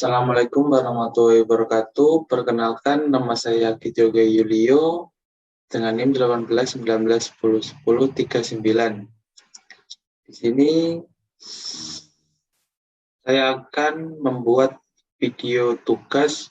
Assalamualaikum warahmatullahi wabarakatuh. Perkenalkan, nama saya Kityoge Yulio dengan NIM 1819101039. Di sini saya akan membuat video tugas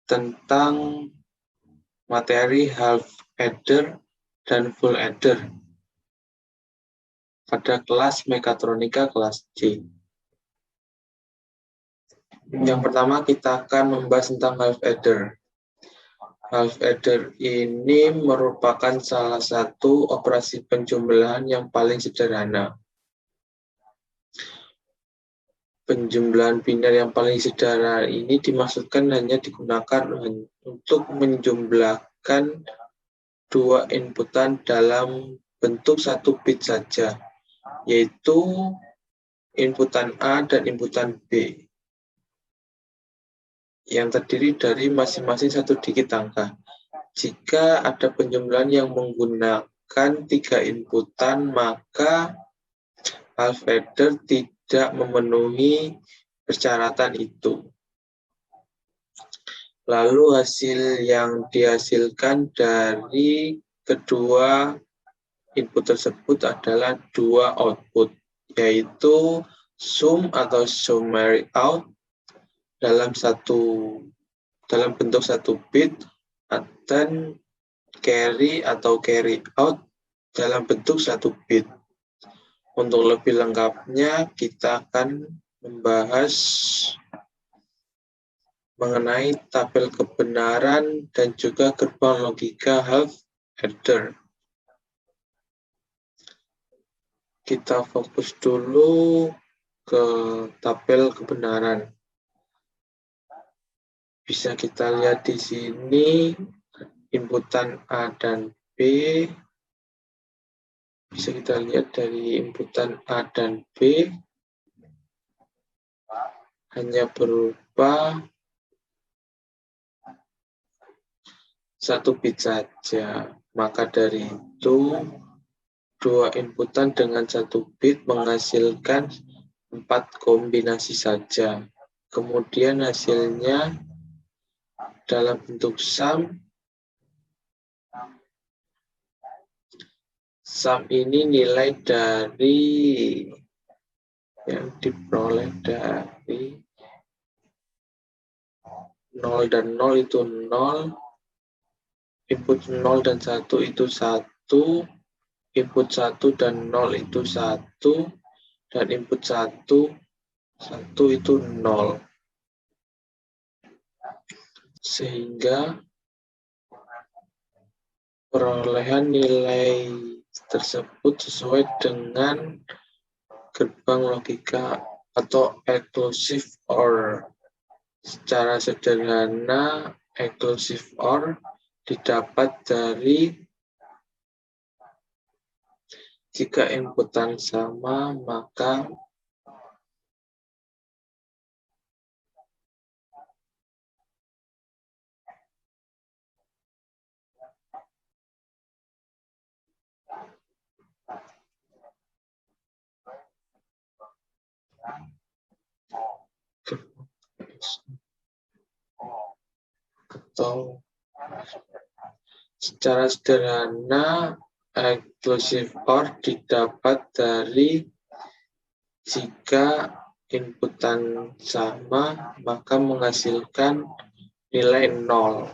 tentang materi half adder dan full adder pada kelas mekatronika kelas C. Yang pertama kita akan membahas tentang half adder. Half adder ini merupakan salah satu operasi penjumlahan yang paling sederhana. Penjumlahan biner yang paling sederhana ini dimaksudkan hanya digunakan untuk menjumlahkan dua inputan dalam bentuk satu bit saja, yaitu inputan A dan inputan B, yang terdiri dari masing-masing satu digit angka. Jika ada penjumlahan yang menggunakan 3 inputan, maka half adder tidak memenuhi persyaratan itu. Lalu hasil yang dihasilkan dari kedua input tersebut adalah dua output, yaitu sum atau summary out dalam bentuk satu bit, dan carry atau carry out dalam bentuk satu bit. Untuk lebih lengkapnya, kita akan membahas mengenai tabel kebenaran dan juga gerbang logika half adder. Kita fokus dulu ke tabel kebenaran. Bisa kita lihat di sini inputan A dan B. Bisa kita lihat dari inputan A dan B hanya berupa satu bit saja. Maka dari itu, dua inputan dengan satu bit menghasilkan 4 kombinasi saja. Kemudian hasilnya dalam bentuk sum. Sum ini nilai dari yang diperoleh dari 0 dan 0 itu 0, input 0 dan 1 itu 1, input 1 dan 0 itu 1, dan input 1 itu 0. Sehingga perolehan nilai tersebut sesuai dengan gerbang logika atau exclusive OR. Secara sederhana, exclusive OR didapat dari jika inputan sama, maka atau secara sederhana exclusive OR didapat dari jika inputan sama maka menghasilkan nilai 0.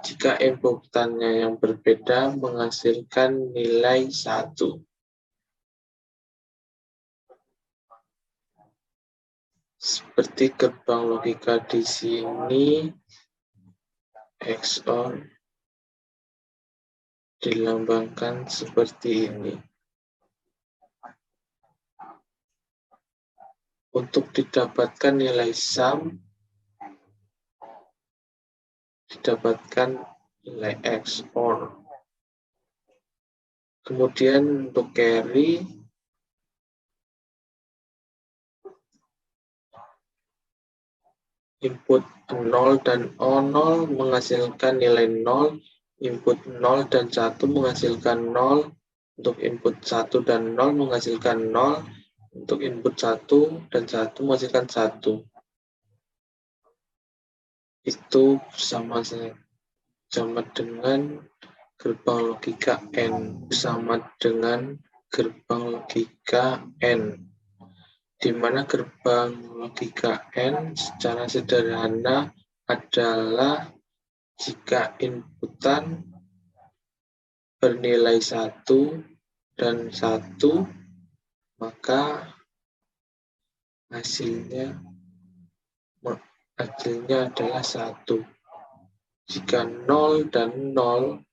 Jika inputannya yang berbeda menghasilkan nilai 1. Seperti gerbang logika di sini, XOR dilambangkan seperti ini. Untuk didapatkan nilai sum, didapatkan nilai XOR. Kemudian untuk carry, input 0 dan 0 menghasilkan nilai 0, input 0 dan 1 menghasilkan 0, untuk input 1 dan 0 menghasilkan 0, Untuk input 1 dan 1 menghasilkan 1. Itu sama dengan gerbang logika N, sama dengan gerbang logika N, di mana gerbang logika N secara sederhana adalah jika inputan bernilai 1 dan 1, maka hasilnya adalah 1. Jika 0 dan 0,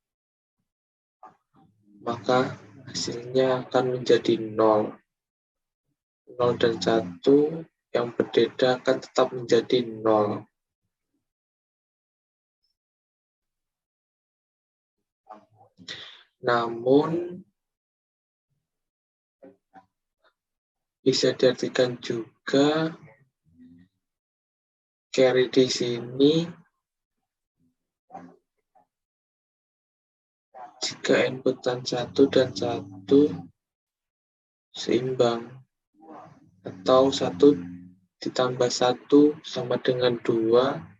maka hasilnya akan menjadi 0. 0 dan 1 yang berbeda akan tetap menjadi 0. Namun, bisa diartikan juga carry di sini jika inputan 1 dan 1 seimbang, atau 1 ditambah 1 sama dengan 2.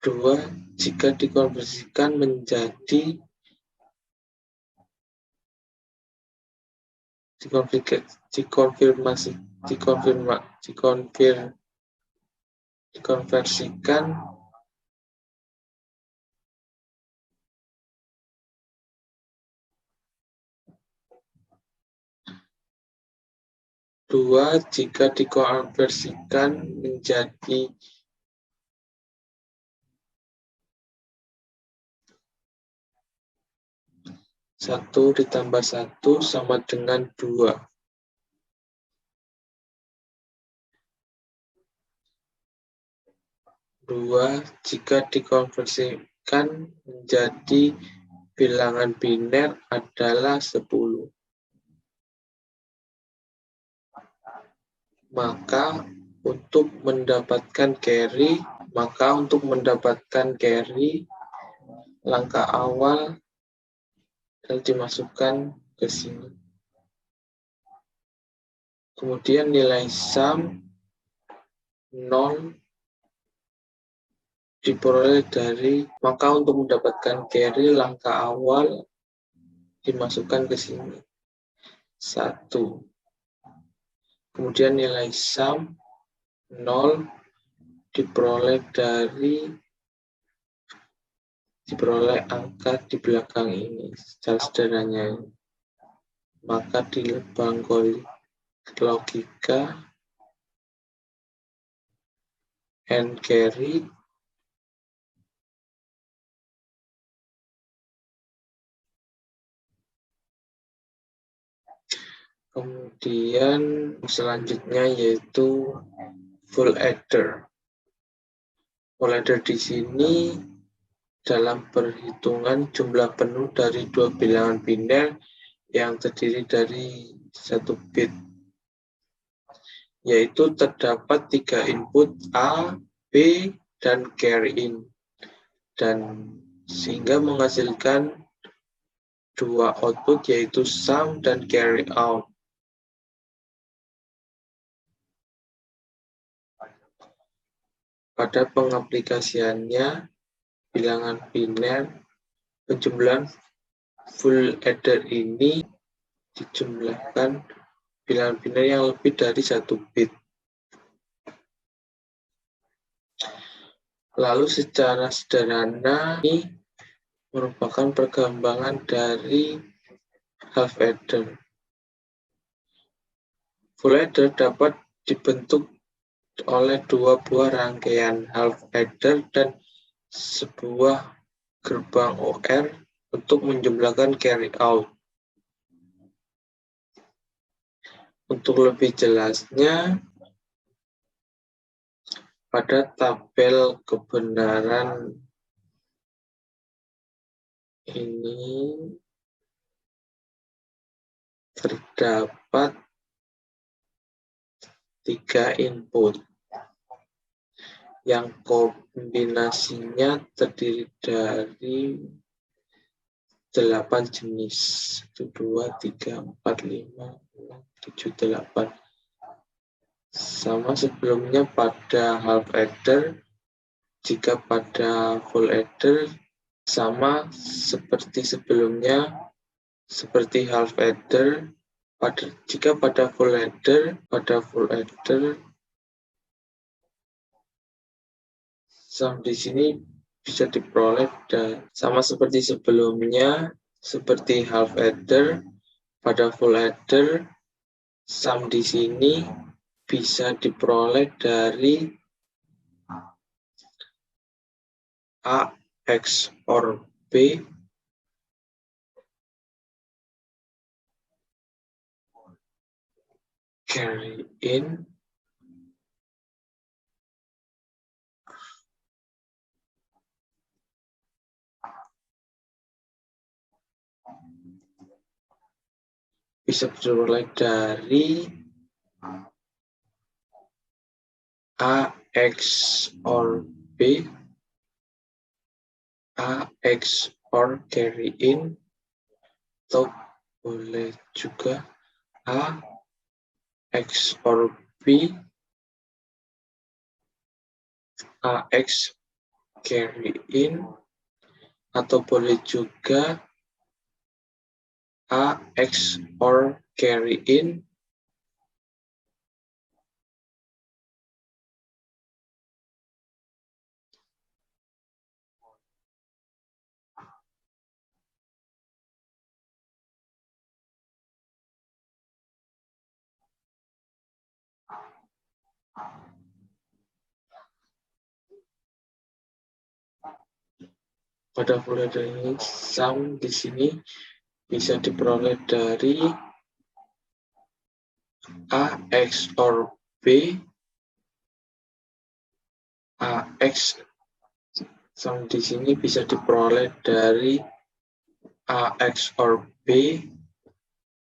2 jika dikonversikan menjadi dikonversikan menjadi 1 ditambah 1 sama dengan 2. 2 jika dikonversikan menjadi bilangan biner adalah 10. Maka untuk mendapatkan carry, langkah awal dan dimasukkan ke sini. Kemudian nilai sum 0 diperoleh maka untuk mendapatkan carry langkah awal dimasukkan ke sini 1. Kemudian nilai sum 0 diperoleh angka di belakang ini secara sederhananya. Maka di lubang logika N carry kemudian selanjutnya yaitu full adder. Full adder di sini dalam perhitungan jumlah penuh dari dua bilangan biner yang terdiri dari 1 bit, yaitu terdapat 3 input A, B, dan carry in, dan sehingga menghasilkan 2 output yaitu sum dan carry out. Pada pengaplikasiannya, bilangan biner penjumlahan full adder ini dijumlahkan bilangan biner yang lebih dari 1 bit. Lalu secara sederhana ini merupakan perkembangan dari half adder. Full adder dapat dibentuk oleh 2 buah rangkaian half adder dan sebuah gerbang OR untuk menjumlahkan carry out. Untuk lebih jelasnya, pada tabel kebenaran ini terdapat 3 input yang kombinasinya terdiri dari 8 jenis. 1, 2, 3, 4, 5, 6, 7, 8. Sama sebelumnya pada half adder, jika pada full adder sama seperti sebelumnya, seperti half adder. Jika pada full adder, sum di sini bisa diperoleh sama seperti sebelumnya, seperti half adder. Pada full adder, sum di sini bisa diperoleh dari A XOR B carry in bisa diperoleh dari A XOR B, A XOR carry in, atau boleh juga A XOR B, AX carry in, atau boleh juga A XOR carry in, pada full adder ini sum di sini bisa diperoleh dari A XOR B, AX sum di sini bisa diperoleh dari A XOR B,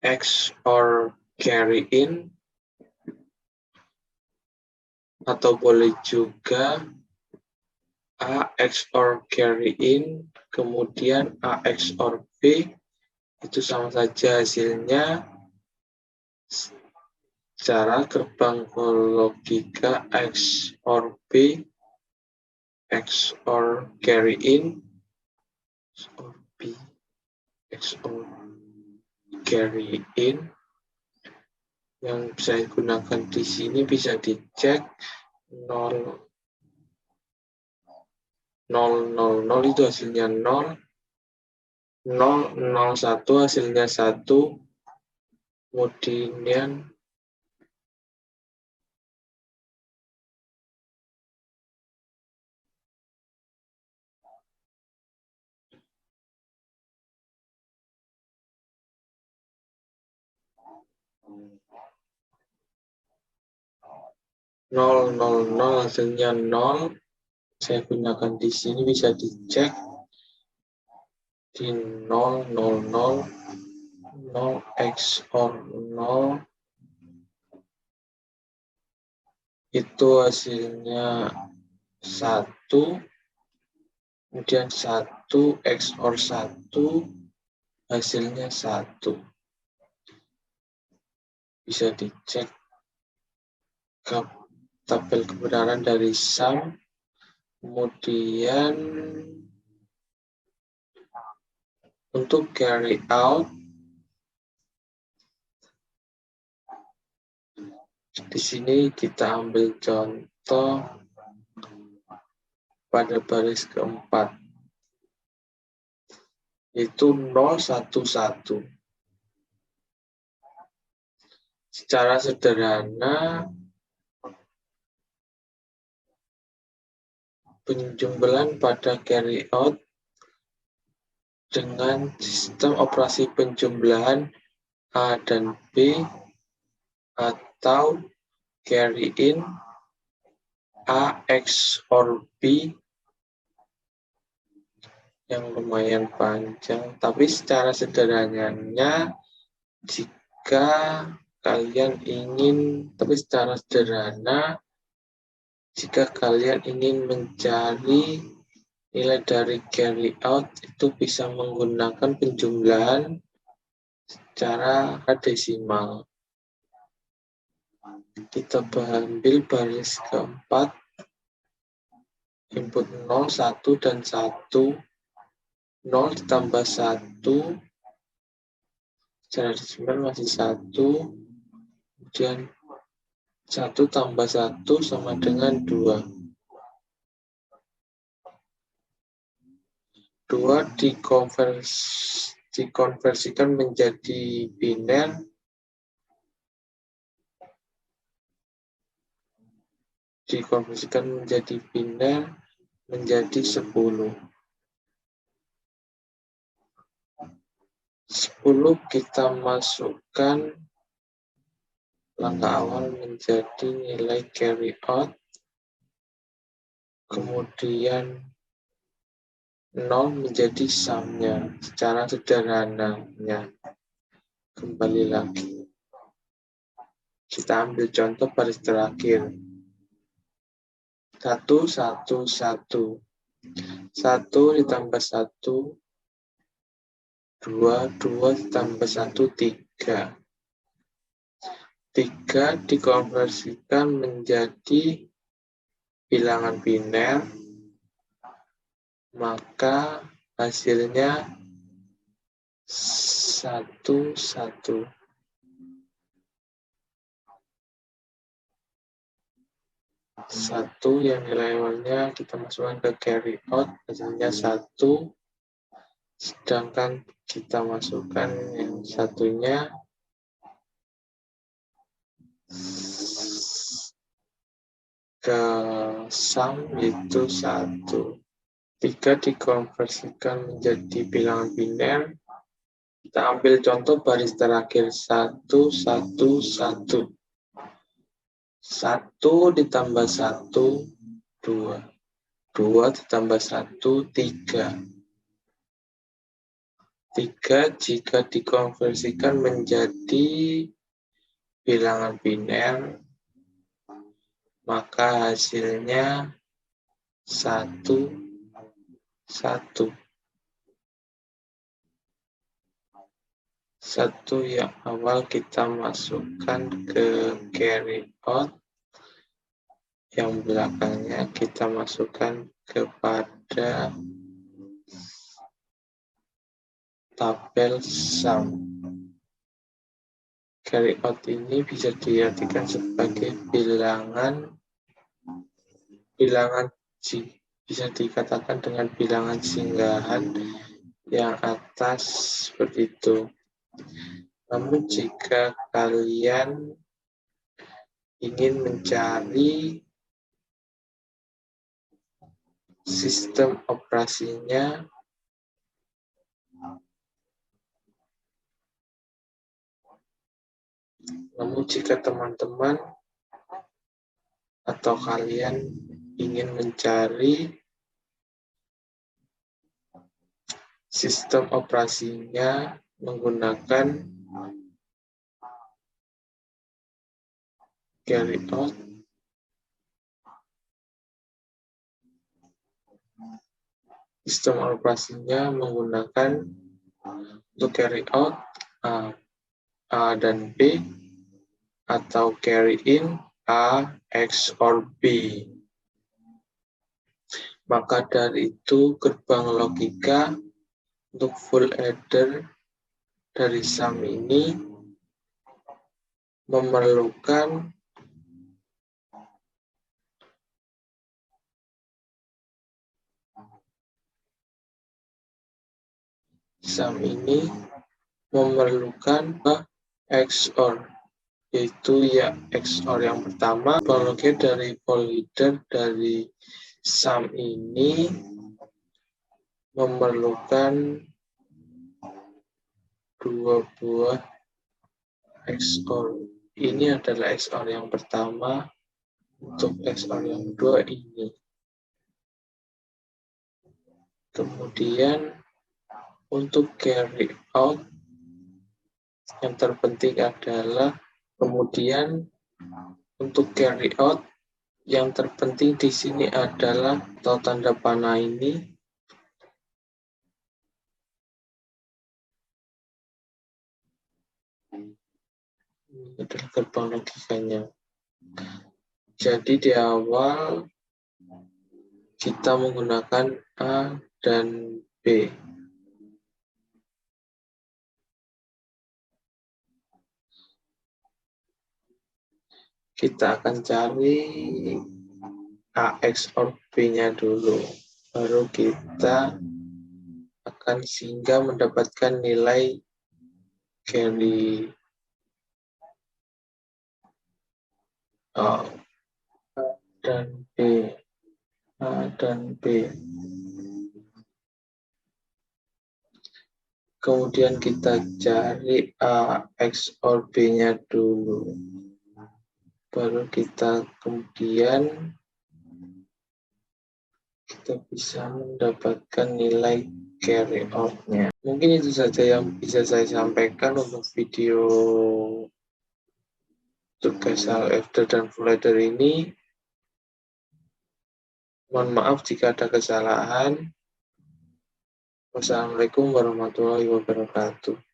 XOR carry in, atau boleh juga A XOR carry in, kemudian A XOR B, itu sama saja hasilnya secara gerbang logika XOR B, XOR carry in, XOR B, XOR carry in. Yang saya gunakan di sini bisa dicek 0, 0, itu hasilnya 0, 0, 0, 1 hasilnya 1, kemudian 0, 0, 0 hasilnya 0. Saya gunakan di sini bisa dicek di 0, 0, 0, 0 XOR 0, itu hasilnya 1, kemudian 1 XOR 1 hasilnya 1. Bisa dicek ke tabel kebenaran dari sum. Kemudian untuk carry out, di sini kita ambil contoh pada baris keempat, itu 0, 1, 1. Secara sederhana, penjumlahan pada carry out dengan sistem operasi penjumlahan A dan B atau carry in A XOR B yang lumayan panjang, tapi secara sederhananya jika kalian ingin, jika kalian ingin mencari nilai dari carry out itu bisa menggunakan penjumlahan secara desimal. Kita ambil baris keempat, input 0, 1, dan 1. 0 ditambah 1, secara desimal masih 1. Kemudian 1 tambah 1 sama dengan 2. 2 dikonversikan menjadi biner, menjadi 10. 10 kita masukkan langkah awal menjadi nilai carry out, kemudian 0 menjadi sumnya secara sederhananya. Kembali lagi. Kita ambil contoh baris terakhir. 1, 1, 1. 1 ditambah 1, 2, 2 ditambah 1, 3. 3 dikonversikan menjadi bilangan biner, maka hasilnya 1, 1. 1 yang nilai awalnya kita masukkan ke carry out, hasilnya 1. Sedangkan kita masukkan yang satunya ke sum, yaitu 1. 3 dikonversikan menjadi bilangan biner. Kita ambil contoh baris terakhir, 1, 1, 1. 1 ditambah 1, 2. 2 ditambah 1, 3. 3 jika dikonversikan menjadi bilangan biner, maka hasilnya 1, 1. 1 yang awal kita masukkan ke carry out, yang belakangnya kita masukkan kepada tabel sum. Carry out ini bisa diartikan sebagai bilangan bisa dikatakan dengan bilangan singgahan yang atas seperti itu. Namun jika kalian ingin mencari sistem operasinya, namun jika teman-teman atau kalian ingin mencari sistem operasinya menggunakan carry out, sistem operasinya menggunakan untuk carry out A dan B, atau carry in A XOR B. Maka dari itu gerbang logika untuk full adder dari sum ini memerlukan XOR, yaitu ya XOR yang pertama. Gerbang logika dari full adder dari sum ini memerlukan 2 buah XOR. Ini adalah XOR yang pertama. Untuk XOR yang kedua ini. Kemudian untuk carry out yang terpenting adalah untuk carry out yang terpenting di sini adalah atau tanda panah ini Ini adalah gerbang logikanya. Jadi di awal kita menggunakan A dan B. Kita akan cari AX or B-nya dulu. Baru kita akan sehingga mendapatkan nilai carry A dan B. A dan B. Kemudian kita cari AX or B-nya dulu. Baru kita kemudian kita bisa mendapatkan nilai carry out-nya. Mungkin itu saja yang bisa saya sampaikan untuk video tugas half-adder dan full-adder ini. Mohon maaf jika ada kesalahan. Wassalamualaikum warahmatullahi wabarakatuh.